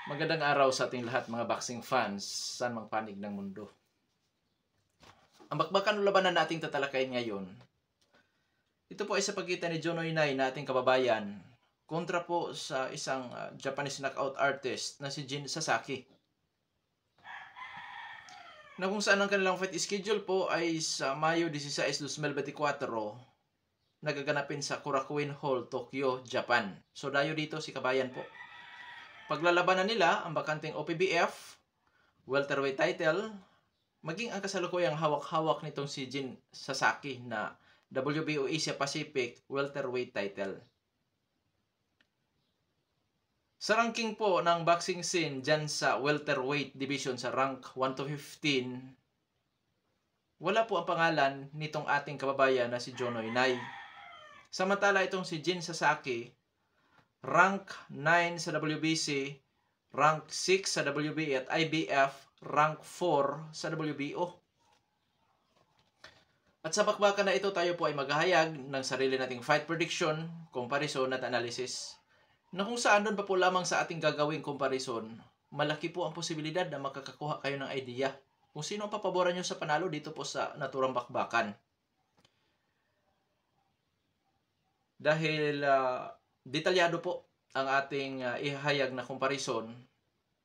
Magandang araw sa ating lahat mga boxing fans, saan mang panig ng mundo. Ang bakbakan o labanan nating tatalakayin ngayon, ito po ay sa pagitan ni Jono Inay na ating kababayan kontra po sa isang Japanese knockout artist na si Jin Sasaki. Na kung saan ang kanilang fight schedule po ay sa Mayo 16, 2024, nagaganapin sa Korakuen Hall, Tokyo, Japan. So dayo dito si kabayan po. Paglalabanan nila ang bakanting OPBF welterweight title, maging ang kasalukuyang hawak-hawak nitong si Jin Sasaki na WBO Asia Pacific welterweight title. Sa ranking po ng boxing scene dyan sa welterweight division sa rank 1 to 15, wala po ang pangalan nitong ating kababayan na si Jono Inay. Samantala itong si Jin Sasaki, rank 9 sa WBC, rank 6 sa WBA at IBF, rank 4 sa WBO. At sa bakbakan na ito, tayo po ay maghahayag ng sarili nating fight prediction, comparison at analysis, na kung saan doon pa po lamang sa ating gagawing comparison, malaki po ang posibilidad na makakakuha kayo ng idea kung sino ang papaboran nyo sa panalo dito po sa naturang bakbakan. Dahil detalyado po ang ating ihahayag na comparison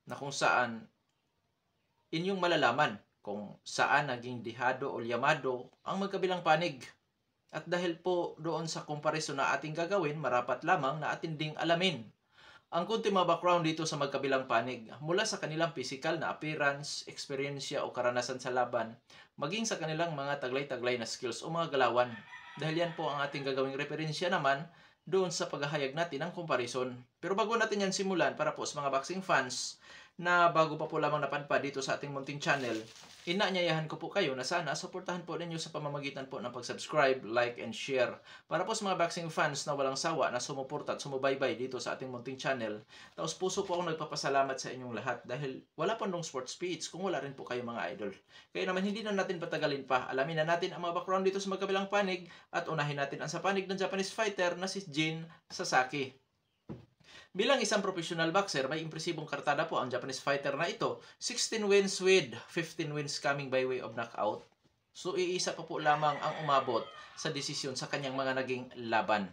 na kung saan inyong malalaman kung saan naging dihado o yamado ang magkabilang panig. At dahil po doon sa comparison na ating gagawin, marapat lamang na atin ding alamin ang kunti mga background dito sa magkabilang panig mula sa kanilang physical na appearance, eksperyensya o karanasan sa laban, maging sa kanilang mga taglay-taglay na skills o mga galawan. Dahil yan po ang ating gagawing referensya naman doon sa paghahayag natin ng comparison. Pero bago natin yan simulan, para po sa mga boxing fans na bago pa po lamang napadpad dito sa ating munting channel, inaanyayahan ko po kayo na sana suportahan po ninyo sa pamamagitan po ng pag-subscribe, like, and share. Para po sa mga boxing fans na walang sawa na sumuporta at sumubaybay dito sa ating munting channel, taos puso po akong nagpapasalamat sa inyong lahat dahil wala pa nung sports speech kung wala rin po kayo mga idol. Kaya naman hindi na natin patagalin pa, alamin na natin ang mga background dito sa magkabilang panig at unahin natin ang sa panig ng Japanese fighter na si Jin Sasaki. Bilang isang professional boxer, may impresibong kartada po ang Japanese fighter na ito. 16 wins with 15 wins coming by way of knockout. So iisa pa po lamang ang umabot sa desisyon sa kanyang mga naging laban.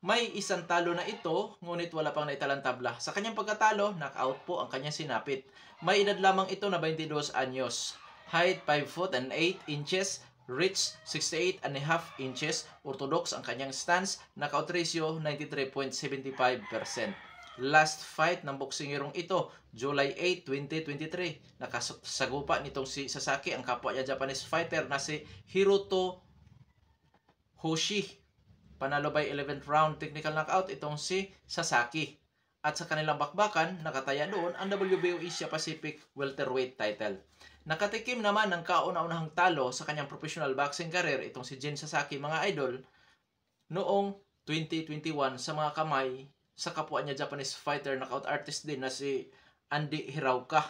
May isang talo na ito, ngunit wala pang naitalang tabla. Sa kanyang pagkatalo, knockout po ang kanyang sinapit. May edad lamang ito na 22 anyos. Height 5 foot and 8 inches. Reach 68 and a half inches. Orthodox ang kanyang stance. Knockout ratio 93.75%. Last fight ng boksingerong ito, July 8, 2023. Nakasagupa nitong si Sasaki ang kapwa niya Japanese fighter na si Hiroto Hoshi. Panalo by 11th round technical knockout itong si Sasaki. At sa kanilang bakbakan, nakataya doon ang WBO Asia Pacific welterweight title. Nakatikim naman ng kauna-unahang talo sa kanyang professional boxing career itong si Jin Sasaki, mga idol, noong 2021 sa mga kamay sa kapwa niya Japanese fighter knockout artist din na si Andy Hirauka.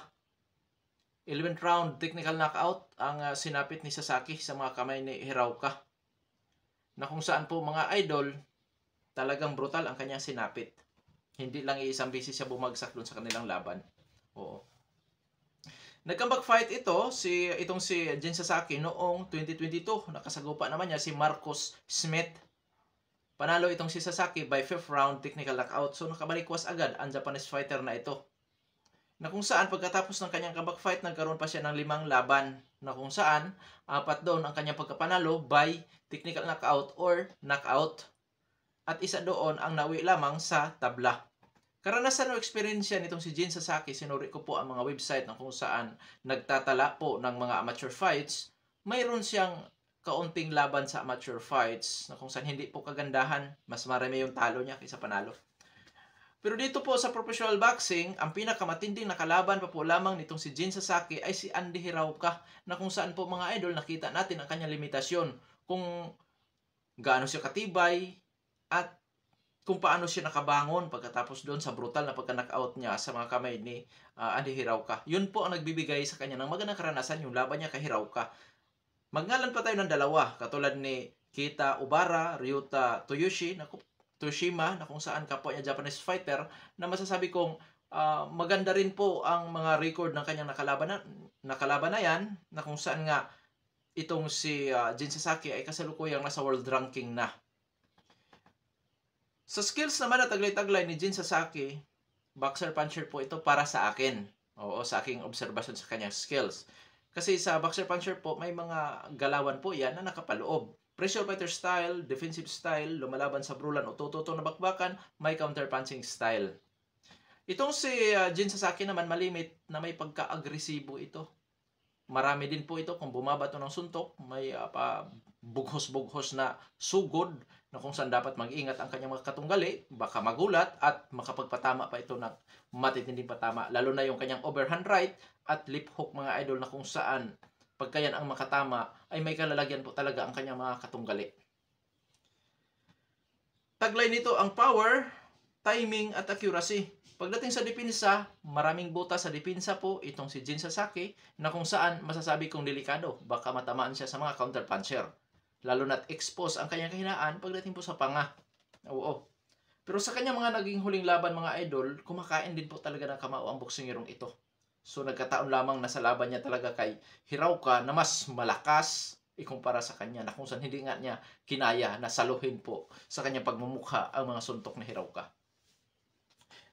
11th round technical knockout ang sinapit ni Sasaki sa mga kamay ni Hirauka. Na kung saan po mga idol, talagang brutal ang kanyang sinapit. Hindi lang iisang beses siya bumagsak doon sa kanilang laban. Oo. Nag-comeback fight itong si Jin Sasaki noong 2022. Nakasagupa naman niya si Marcus Smith. Panalo itong si Sasaki by 5th round technical knockout. So nakabalikwas agad ang Japanese fighter na ito. Na kung saan pagkatapos ng kanyang comeback fight, nagkaroon pa siya ng 5 laban. Na kung saan 4 doon ang kanyang pagkapanalo by technical knockout or knockout. At isa doon ang nawi lamang sa tabla. Karanasan o eksperyensya nitong si Jin Sasaki, sinuri ko po ang mga website na kung saan nagtatala po ng mga amateur fights. Mayroon siyang kaunting laban sa amateur fights na kung saan hindi po kagandahan, mas marami yung talo niya kaysa panalo. Pero dito po sa professional boxing, ang pinakamatinding nakalaban pa po lamang nitong si Jin Sasaki ay si Andy Hirauka, na kung saan po mga idol nakita natin ang kanyang limitasyon, kung gaano siya katibay at kung paano siya nakabangon pagkatapos doon sa brutal na pagka-knockout niya sa mga kamay ni Andy Hirauka. Yun po ang nagbibigay sa kanya ng magandang karanasan, yung laban niya kay Hirauka. Magngalan pa tayo ng dalawa, katulad ni Keita Obara, Ryota Toyoshima, na kung saan kapwa niya Japanese fighter, na masasabi kong maganda rin po ang mga record ng kanyang nakalabanayan na kung saan nga itong si Jin Sasaki ay kasalukuyang nasa world ranking na. Sa skills naman na taglay-taglay ni Jin Sasaki, boxer puncher po ito para sa akin. Oo, sa aking obserbasyon sa kanyang skills. Kasi sa boxer puncher po, may mga galawan po yan na nakapaloob. Pressure fighter style, defensive style, lumalaban sa brulan o tututo na bakbakan, may counter punching style. Itong si Jin Sasaki naman malimit na may pagka-agresibo ito. Marami din po ito kung bumabato ng suntok, may bughos-bughos na sugod na kung saan dapat mag-ingat ang kanyang mga katunggali, baka magulat at makapagpatama pa ito ng matitinding patama. Lalo na yung kanyang overhand right at lip hook mga idol na kung saan pagka yan ang makatama ay may kalalagyan po talaga ang kanyang mga katunggali. Taglay nito ang power, timing at accuracy. Pagdating sa depensa, maraming butas sa depensa po itong si Jin Sasaki na kung saan masasabi kong delikado. Baka matamaan siya sa mga counter puncher. Lalo na't expose ang kanyang kahinaan pagdating po sa panga. Oo. Pero sa kanyang mga naging huling laban mga idol, kumakain din po talaga ng kamao ang boksingerong ito. So nagkataon lamang na sa laban niya talaga kay Hirauka na mas malakas ikumpara sa kanya na kung saan hindi nga niya kinaya na saluhin po sa kanyang pagmumukha ang mga suntok ni Hirauka.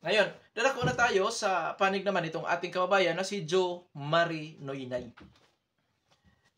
Ngayon, dadako na tayo sa panig naman itong ating kababayan na si Joe Mari Noynay.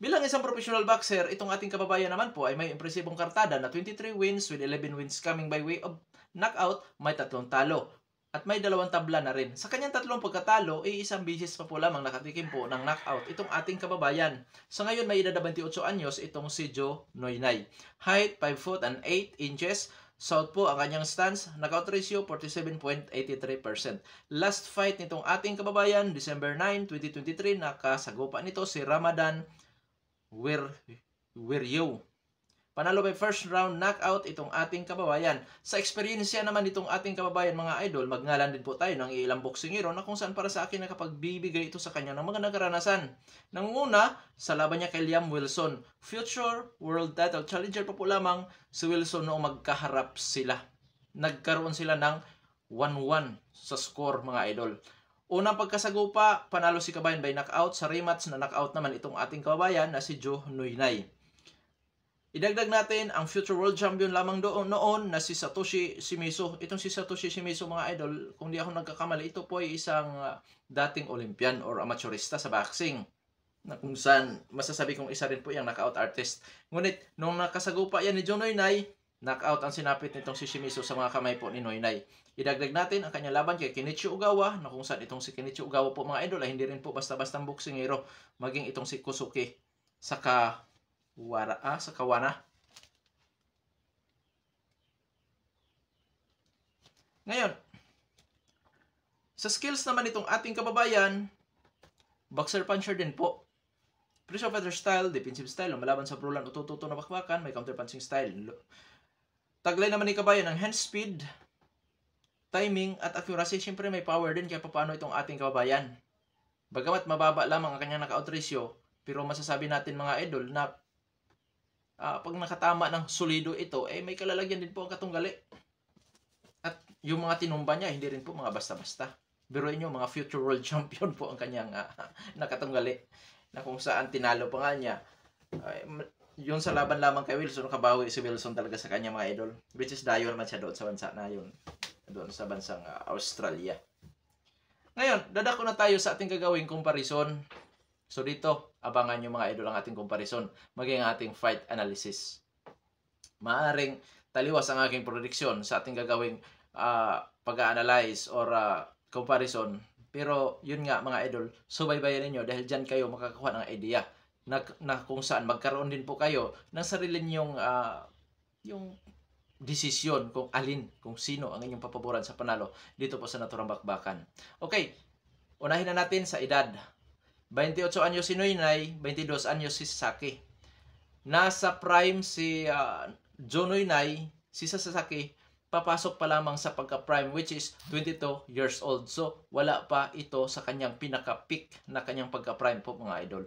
Bilang isang professional boxer, itong ating kababayan naman po ay may impresibong kartada na 23 wins with 11 wins coming by way of knockout, may 3 talo. At may 2 tabla na rin. Sa kanyang 3 pagkatalo, ay isang bisis pa po lamang nakatikim po ng knockout itong ating kababayan. Sa ngayon, may edad na 28 anyos itong si Joe Noynay. Height, 5 foot and 8 inches. South po ang kanyang stance. Knockout ratio, 47.83%. Last fight nitong ating kababayan, December 9, 2023, nakasagupa nito si Ramadan Wiryo. Panalo by first round knockout itong ating kababayan. Sa eksperyensya naman itong ating kababayan mga idol, magngalan din po tayo ng ilang boksingero na kung saan para sa akin nakapagbibigay ito sa kanya ng mga nakaranasan. Nanguna, sa laban niya kay Liam Wilson. Future World Title Challenger pa po lamang si Wilson noong magkaharap sila. Nagkaroon sila ng 1-1 sa score mga idol. Unang pagkasagupa, panalo si kabayan by knockout. Sa rematch na knockout naman itong ating kababayan na si Joe Noynay. Idagdag natin ang future world champion lamang noon na si Satoshi Shimizu. Itong si Satoshi Shimizu mga idol, kung di ako nagkakamali, ito po ay isang dating Olympian or amateurista sa boxing. Na kung saan masasabi kong isa rin po yung knockout artist. Ngunit nung nakasagupa yan ni Joe Noynay, knockout ang sinapit nitong si Shimizu sa mga kamay po ni Noynay. Idagdag natin ang kanyang laban kay Kenichi Ogawa, na kung saan itong si Kenichi Ogawa po mga idol ay hindi rin po basta-bastang boksingero, maging itong si Kosuke sa Kawana. Ngayon, sa skills naman itong ating kababayan, boxer puncher din po. Pressure fighter style, defensive style, lumalaban sa brulan o tututo na bakbakan, may counter punching style. Taglay naman ni kabayan ng hand speed, timing at accuracy. Siyempre may power din kaya paano itong ating kababayan. Bagamat mababa lamang ang kanyang knockout ratio, pero masasabi natin mga idol na pag nakatama ng solido ito, may kalalagyan din po ang katunggali. At yung mga tinumba niya, hindi rin po mga basta-basta. Biruin nyo, mga future world champion po ang kanyang nakatunggali. Na kung saan tinalo pa nga niya. Yun sa laban lamang kay Wilson, kabawi si Wilson talaga sa kanya mga idol. Which is dayo naman siya doon sa bansa na yun. Doon sa bansang Australia. Ngayon, dadako na tayo sa ating gagawing comparison. So dito, abangan nyo mga idol ang ating comparison, maging ating fight analysis. Maaring taliwas ang aking prediction sa ating gagawing pag-analyze or comparison. Pero yun nga mga idol, subaybayan ninyo dahil dyan kayo makakakuha ng idea na kung saan magkaroon din po kayo ng sarili ninyong yung desisyon kung sino ang inyong papaboran sa panalo dito po sa naturang bakbakan. Okay, unahin na natin sa edad. 28 anyos si Noynay, 22 anyos si Sasaki. Nasa prime si Joe Noynay, si Sasaki, papasok pa lamang sa pagka-prime which is 22 years old. So, wala pa ito sa kanyang pinaka-peak na kanyang pagka-prime po mga idol.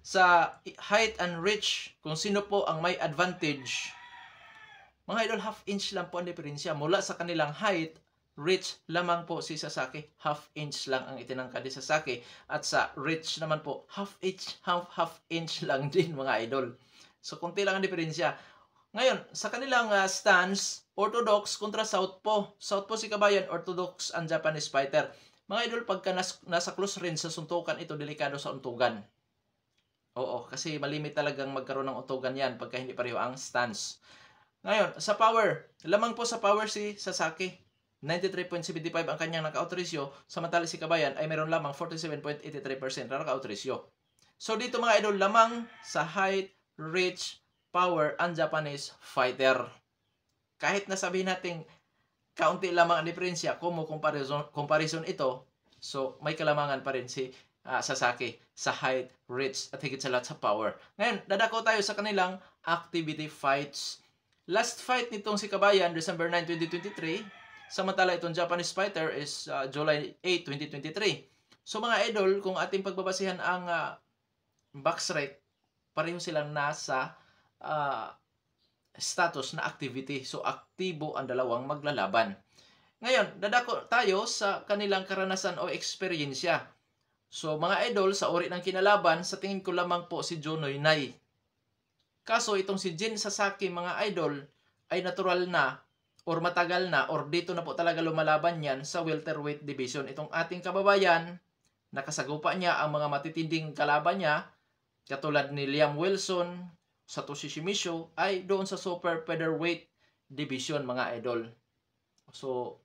Sa height and reach, kung sino po ang may advantage, mga idol, half inch lang po ang diferensya mula sa kanilang height, reach lamang po si Sasaki. Half inch lang ang itinangkad ni Sasaki. At sa reach naman po, half inch lang din mga idol. So, kunti lang ang diferensya. Ngayon, sa kanilang stance, orthodox kontra southpaw. Southpaw si Kabayan, orthodox ang Japanese fighter. Mga idol, pagka nasa close range sa suntukan, ito delikado sa untugan. Oo, kasi malimit talagang magkaroon ng untugan yan pagka hindi pareho ang stance. Ngayon, sa power, lamang po sa power si Sasaki. 93.75 ang kanyang knockout ratio, samantala si Kabayan ay meron lamang 47.83% na knockout ratio. So dito mga idol, lamang sa height, reach, power ang Japanese fighter. Kahit nasabihin natin kaunti lamang ang diferensya, comparison ito, so may kalamangan pa rin si Sasaki sa height, reach, at higit sa lahat sa power. Ngayon, dadako tayo sa kanilang activity fights. Last fight nitong si Kabayan, December 9, 2023. Samantala itong Japanese fighter is July 8, 2023. So mga idol, kung ating pagbabasihan ang box rate, pareho silang nasa status na activity. So aktibo ang dalawang maglalaban. Ngayon, dadako tayo sa kanilang karanasan o eksperyensya. So mga idol, sa uri ng kinalaban, sa tingin ko lamang po si Jonoy Nai. Kaso itong si Jin Sasaki mga idol ay natural na or matagal na or dito na po talaga lumalaban yan sa welterweight division. Itong ating kababayan, nakasagupa niya ang mga matitinding kalaban niya katulad ni Liam Wilson, Satoshi Shimizu ay doon sa super featherweight division mga idol. So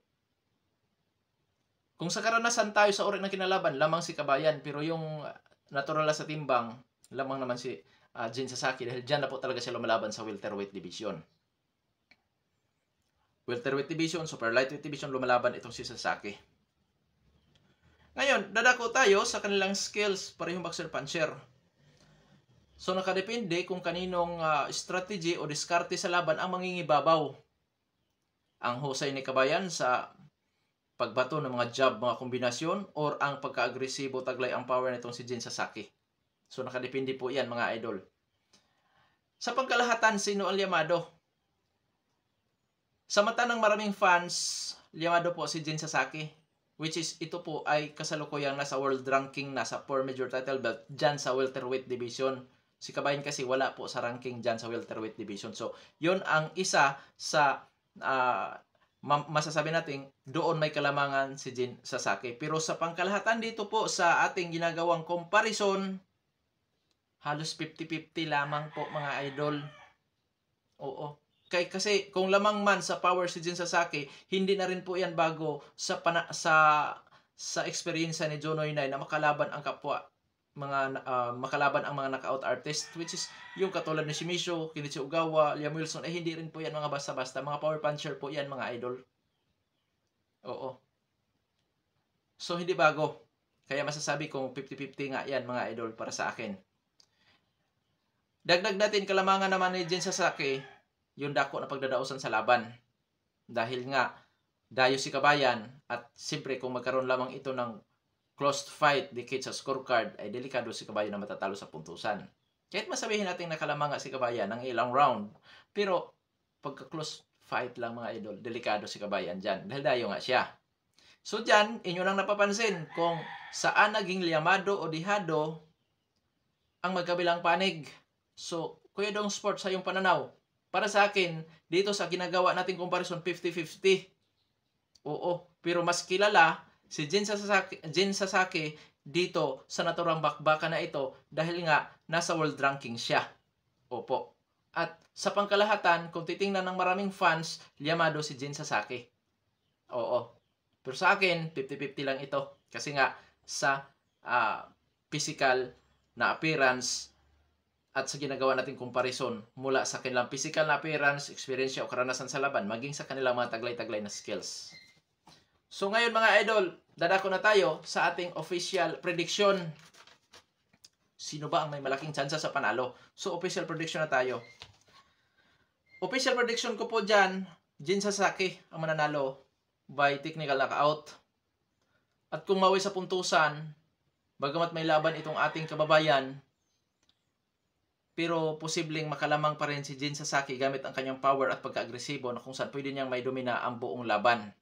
kung sa karanasan tayo sa uri ng kinalaban, lamang si Kabayan, pero yung natural sa timbang, lamang naman si Jin Sasaki dahil dyan na po talaga siya lumalaban sa welterweight division. Welterweight division, super lightweight division, lumalaban itong si Sasaki. Ngayon, dadako tayo sa kanilang skills, parehong boxer puncher. So nakadepende kung kaninong strategy o diskarte sa laban ang mangingibabaw. Ang husay ni Kabayan sa pagbato ng mga jab, mga kombinasyon, or ang pagka-agresibo taglay ang power nitong si Jin Sasaki. So nakadepende po yan mga idol. Sa pangkalahatan, sino ang Yamado? Sa mata ng maraming fans, Yamado po si Jin Sasaki, which is ito po ay kasalukuyang nasa world ranking, nasa 4 major title belt dyan sa welterweight division. Si Kabayan kasi wala po sa ranking dyan sa welterweight division. So yun ang isa sa masasabi natin doon may kalamangan si Jin Sasaki. Pero sa pangkalahatan dito po sa ating ginagawang comparison, halos 50-50 lamang po mga idol. Oo. Kasi kung lamang man sa power si Jin Sasaki, hindi na rin po yan bago sa experience ni Jonoy Nai na makalaban ang kapwa makalaban ang mga knockout artist, which is yung katulad ni Shimizu, Kenichi Ogawa, Liam Wilson, ay hindi rin po yan mga basta-basta, mga power puncher po yan mga idol. Oo. So hindi bago. Kaya masasabi kong 50-50 nga yan mga idol para sa akin. Dagdag natin kalamangan naman ni Jin Sasaki, yung dako na pagdadaosan sa laban. Dahil nga, dayo si Kabayan at siyempre kung magkaroon lamang ito ng closed fight, dikit sa scorecard, ay delikado si Kabayan na matatalo sa puntusan. Kahit masabihin natin nakalamang si Kabayan ng ilang round, pero pagka-close fight lang mga idol, delikado si Kabayan dyan. Dahil dayo nga siya. So dyan, inyo nang napapansin kung saan naging Yamado o Dihado ang magkabilang panig. So, Kuya Dong Sports, sa iyong pananaw, para sa akin, dito sa ginagawa nating comparison, 50-50. Oo, pero mas kilala si Jin Sasaki dito sa naturang bakbaka na ito dahil nga nasa world ranking siya. Opo. At sa pangkalahatan, kung titingnan ng maraming fans, Yamado si Jin Sasaki. Oo. Pero sa akin, 50-50 lang ito. Kasi nga, sa physical na appearance at sa ginagawa nating comparison mula sa kanilang physical na appearance, experience o karanasan sa laban, maging sa kanilang mga taglay-taglay na skills. So ngayon mga idol, dadako na tayo sa ating official prediction. Sino ba ang may malaking tsansa sa panalo? So official prediction na tayo. Official prediction ko po dyan, Jin Sasaki ang mananalo by technical knockout. At kung mawi sa puntusan, bagamat may laban itong ating kababayan, pero posibleng makalamang pa rin si Jin Sasaki gamit ang kanyang power at pagka-agresibo na kung saan pwede niyang may domina ang buong laban.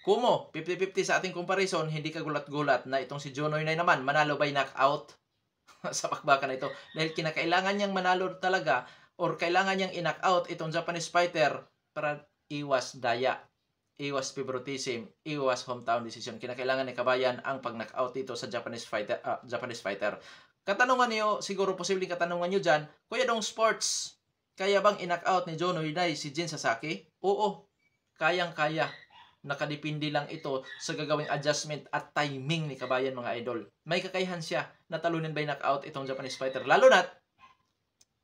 Kumo, 50-50 sa ating comparison, hindi ka gulat-gulat na itong si Junoy na naman, manalo by knockout sa bakbakan na ito. Dahil kinakailangan niyang manalo talaga or kailangan niyang i-knockout itong Japanese fighter para iwas daya, iwas favoritism, iwas hometown decision. Kinakailangan ni Kabayan ang pag-knockout dito sa Japanese fighter. Katanungan niyo, siguro posibleng katanungan niyo dyan, Kuya Dong Sports, kaya bang i-knockout ni Junoy Nay si Jin Sasaki? Oo, kayang-kaya. Nakadepende lang ito sa gagawing adjustment at timing ni Kabayan, mga idol. May kakayahan siya na talunin by knockout itong Japanese fighter. Lalo na't,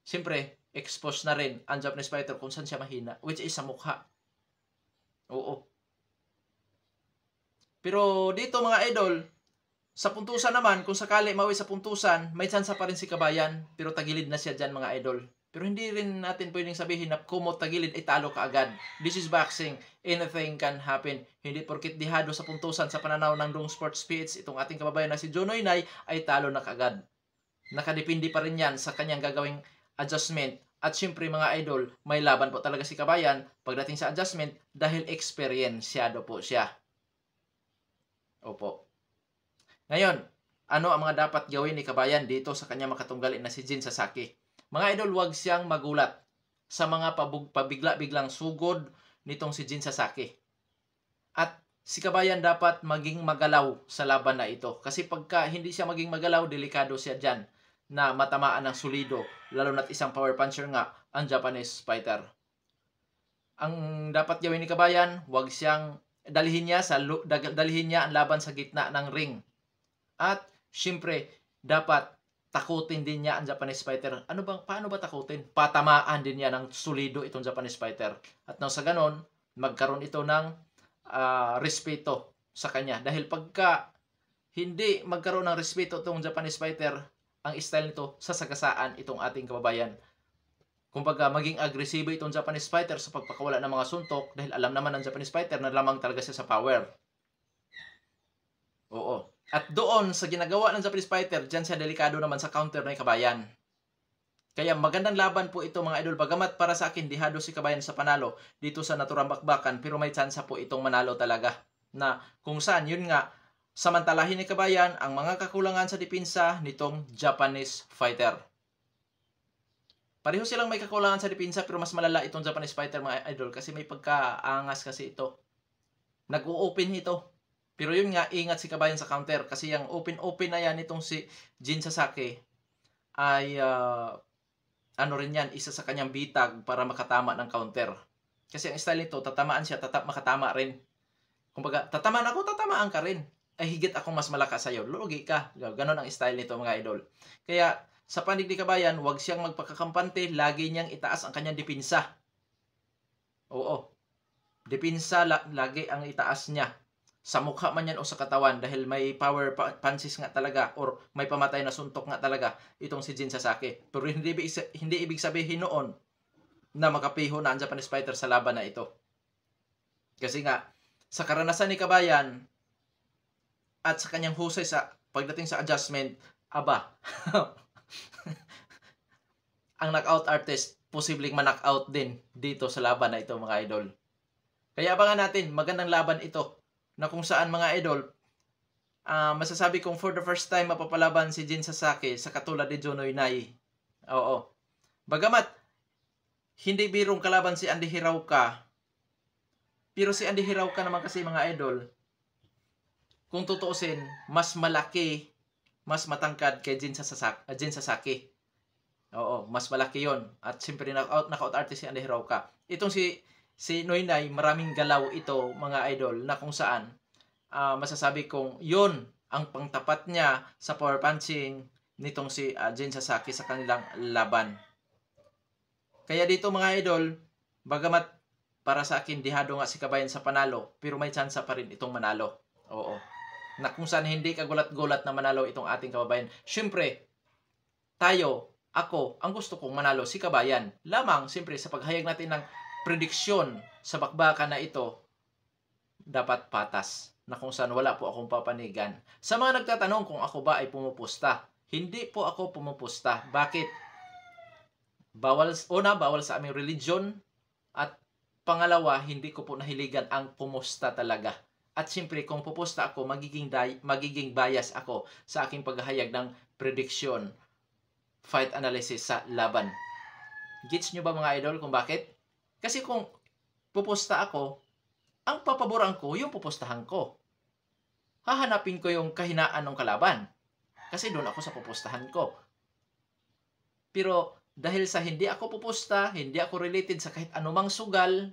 siyempre, expose na rin ang Japanese fighter kung saan siya mahina, which is sa mukha. Oo. Pero dito, mga idol, sa puntusan naman, kung sakali mawi sa puntusan, may tsansa pa rin si Kabayan, pero tagilid na siya dyan, mga idol. Pero hindi rin natin pwedeng sabihin na kumot tagilid ay talo ka agad. This is boxing. Anything can happen. Hindi porkit dihado sa puntusan sa pananaw ng Dong Sports PH, itong ating kababayan na si Junoy Nay ay talo na kaagad. Nakadepende pa rin yan sa kanyang gagawing adjustment. At syempre, mga idol, may laban po talaga si Kabayan pagdating sa adjustment dahil experienced po siya. Opo. Ngayon, ano ang mga dapat gawin ni Kabayan dito sa kanyang makatunggalin na si Jin Sasaki? Mga idol, huwag siyang magulat sa mga pabigla-biglang sugod nitong si Jin Sasaki. At si Kabayan dapat maging magalaw sa laban na ito. Kasi pagka hindi siya maging magalaw, delikado siya dyan na matamaan ng solido. Lalo na't isang power puncher nga ang Japanese fighter. Ang dapat gawin ni Kabayan, huwag siyang dalhin niya ang laban sa gitna ng ring. At syempre, dapat takutin din niya ang Japanese fighter. Paano ba takutin? Patamaan din niya ng solido itong Japanese fighter. At nang sa ganon, magkaroon ito ng respeto sa kanya. Dahil pagka hindi magkaroon ng respeto itong Japanese fighter, ang style nito, sasagasaan itong ating kababayan. Kumbaga, maging agresibo itong Japanese fighter sa pagpakawala ng mga suntok dahil alam naman ng Japanese fighter na lamang talaga siya sa power. Oo. At doon, sa ginagawa ng Japanese fighter, dyan siya delikado naman sa counter ng Kabayan. Kaya magandang laban po ito, mga idol. Bagamat para sa akin, dihado si Kabayan sa panalo dito sa naturang bakbakan, pero may tsansa po itong manalo talaga. Na kung saan, yun nga, samantalahin ni Kabayan ang mga kakulangan sa depensa nitong Japanese fighter. Pareho silang may kakulangan sa depensa, pero mas malala itong Japanese fighter, mga idol, kasi may pagkaangas kasi ito. Nag-o-open ito. Pero yun nga, ingat si Kabayan sa counter. Kasi yung open-open na yan itong si Jin Sasaki ay ano rin yan, isa sa kanyang bitag para makatama ng counter. Kasi ang style nito, tatamaan siya, makatama rin. Kumbaga, tatamaan ako, tatamaan ka rin. Ay higit akong mas malakas sa'yo. Lugi ka. Ganon ang style nito, mga idol. Kaya, sa panig ni Kabayan, huwag siyang magpakakampante. Lagi niyang itaas ang kanyang depensa. Oo. Depensa, lagi ang itaas niya. Sa mukha man yan o sa katawan dahil may power punches nga talaga or may pamatay na suntok nga talaga itong si Jin Sasaki. Pero hindi ibig sabihin noon na makapiho na ang Japanese fighter sa laban na ito. Kasi nga, sa karanasan ni Kabayan at sa kanyang husay sa pagdating sa adjustment, ang knockout artist posibleng ma-knockout din dito sa laban na ito, mga idol. Kaya abangan natin, magandang laban ito na kung saan, mga idol, masasabi kong for the first time mapapalaban si Jin Sasaki sa katulad ni Junoy Nay. Oo. Bagamat hindi birong kalaban si Andy Hirauka, pero si Andy Hirauka naman kasi, mga idol, kung tutuusin, mas malaki, mas matangkad kay Jin Sasaki. Oo, mas malaki yon. At siyempre knockout artist si Andy Hirauka. Itong si Noy Nay, maraming galaw ito, mga idol, na kung saan masasabi kong yun ang pangtapat niya sa power punching nitong si Jin Sasaki sa kanilang laban. Kaya dito, mga idol, bagamat para sa akin dihado nga si Kabayan sa panalo, pero may tsansa pa rin itong manalo. Oo. Na kung saan hindi kagulat-gulat na manalo itong ating kababayan. Siyempre, ako, ang gusto kong manalo si Kabayan. Lamang, siyempre, sa paghayag natin ng prediksyon sa bakbakan na ito, dapat patas, na kung saan wala po akong papanigan. Sa mga nagtatanong kung ako ba ay pumupusta, hindi po ako pumupusta. Bakit? Bawal sa aming religion, at pangalawa, hindi ko po nahiligan ang pumusta talaga. At siyempre, kung pupusta ako, magiging bias ako sa aking paghahayag ng prediction, fight analysis sa laban. Gets nyo ba mga idol kung bakit? Kasi kung pupusta ako, ang papaboran ko, yung pupustahan ko. Hahanapin ko yung kahinaan ng kalaban. Kasi doon ako sa pupustahan ko. Pero dahil sa hindi ako pupusta, hindi ako related sa kahit anumang sugal,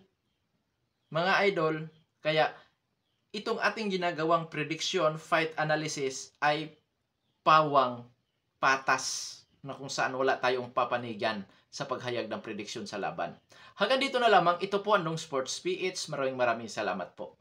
mga idol, kaya itong ating ginagawang prediction, fight analysis ay pawang patas na kung saan wala tayong papanigan sa paghayag ng prediction sa laban. Hanggang dito na lamang. Ito po ang Long Sports PH. Maraming salamat po.